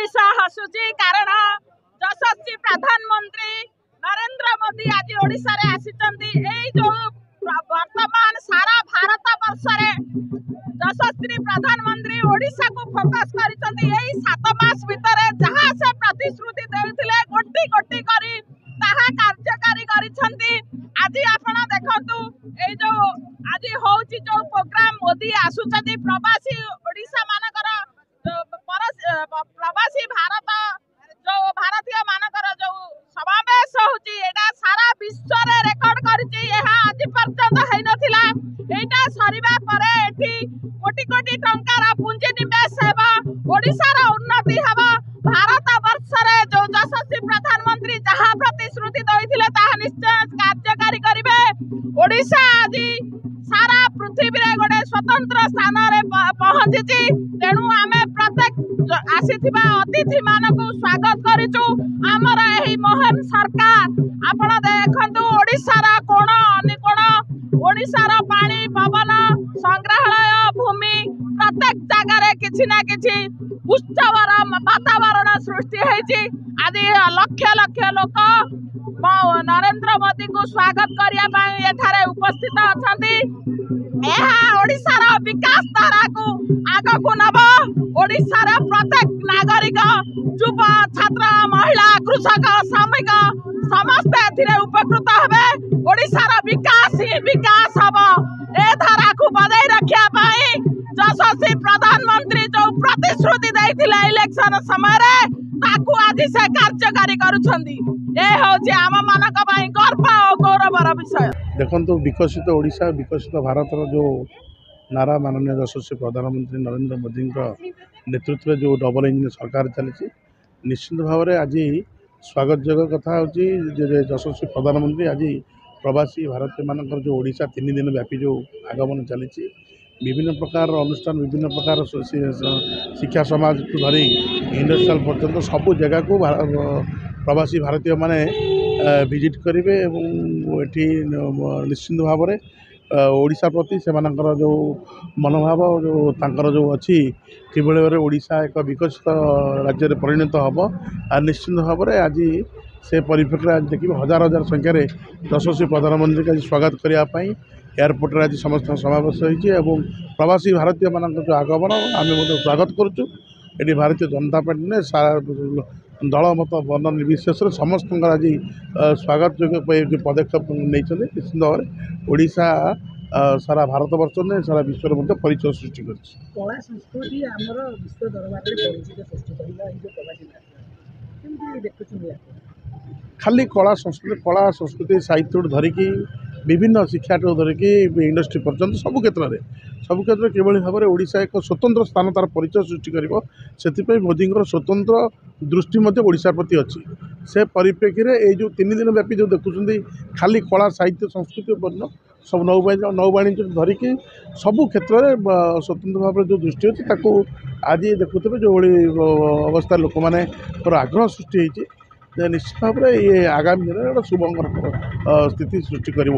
ओडिशा हसुची कारण यशस्वी प्रधानमंत्री नरेंद्र मोदी आज ओडिशा रे आसिचंती। एई जो वर्तमान सारा भारत वर्ष रे यशस्वी प्रधानमंत्री ओडिशा को फोकस करिसंती। एई 7 मास भितरे जहां से प्रतिश्रुति देथिले कोटी कोटी करी ताहा कार्यकारी करिसंती। आज आपण देखंतु एई जो आज होउची जो प्रोग्राम मोदी आसुचंती प्रवासी ओडिशा मानकर प्रवासी भारत जो भारतीय मानकर जो समावेश होची एटा सारा विश्व रे रेकॉर्ड करची। एहा आज पर्यंत है नथिला। एटा सरीबा परे एठी कोटी कोटी टंकार पुंजी निवेश हेबा, ओडिशा रा उन्नति हेबा। भारत वर्ष रे जो यशस्वी प्रधानमंत्री जहा प्रतिश्रुति दैथिले ताहा निश्चय कार्यकारी करिवे। ओडिशा आज सारा पृथ्वी रे गोटे स्वतंत्र स्थान रे पहुंची। तेणु आमे प्रत्येक आसीथिबा अतिथि मानकु स्वागत करिचु। हमर एही महान सरकार आपण देखंतु ओडिशा रा कोण अनिकोण ओडिशा रा पानी पवन संग्रहालय भूमि प्रत्येक जगह रे किछि ना किछि उत्सवर वातावरण सृष्टि हेछि। आदि लक्ष लक्ष लोक नरेंद्र मोदी को स्वागत करिया पई एठारे उपस्थित अछंती। एहा ओडिशा रा विकास धारा को आगो को नब। ओडिशा रा प्रत्येक नागरिक युवा छात्र महिला कृषक श्रमिक समस्त एथिरे उपकृत हेबे। ओडिशा रा विकास ही विकास हबो। ए धारा को बजाय रखिया पई यशस्वी प्रधानमंत्री जो प्रतिश्रुति दैथिले इलेक्शन समय रे ताकू आज से कार्यकारी करूछंदी। ए होची आम मानक पई गर्व और गौरवर विषय। देखो विकसित ओडिशा विकसित भारत जो नारा माननीय यशस्वी प्रधानमंत्री नरेंद्र मोदी नेतृत्व में जो डबल इंजिन सरकार चली निश्चित भाव में आज स्वागत जगह कथा होची। यशस्वी प्रधानमंत्री आज प्रवासी भारतीय मानकर जो ओडिशा 3 दिन व्यापी जो आगमन चली विभिन्न प्रकार अनुष्ठान विभिन्न प्रकार शिक्षा समाज को धरी इंडस्ट्रियल पर्यटन सबू जगह को प्रवासी भारतीय माने विजिट करेंगे। एटी निश्चित भाव में ओडिशा प्रति से जो मनोभाव जो तांकर जो अच्छी किभली भाव ओडिशा एक विकसित राज्य में परिणत हम और निश्चित भाव में आज से परिप्रेक्षी आज देखिए हजार हजार संख्यार यशस्वी प्रधानमंत्री का स्वागत करने एयरपोर्ट आज समस्त समावेश होती है। प्रवासी भारतीय मान जो आगमन आम स्वागत करुँ। ये भारतीय जनता पार्टी ने सारा दल मत वर्ण निर्विशेष समस्त आज स्वागत जो पदक्षेप नहीं निश्चित भाव में ओडिशा सारा भारत वर्ष ने सारा विश्व में परिचय सृष्टि कर कला संस्कृति आमर विश्व दरबार में परिचय सृष्टि करला। खाली कला संस्कृति साहित्य धरिकी विभिन्न शिक्षा धरिकी इंडस्ट्री पर्यंत सब क्षेत्र किभली भाव में ओडिशा एक स्वतंत्र स्थान तार परिचय सृष्टि कर मोदी स्वतंत्र दृष्टि ओडिशा प्रति अच्छी। से परिप्रेक्षी में ये जो 3 दिन व्यापी जो देखुं खाली कला साहित्य संस्कृति वर्ण सब नौवाणिज्य धरिकी सबू क्षेत्र में स्वतंत्र भाव में जो दृष्टि अच्छी आज देखुवे जो अवस्था लोक मैंने आग्रह सृष्टि होती निश्चित भाव में ये आगामी दिन में शुभंकर स्थिति सृष्टि कर।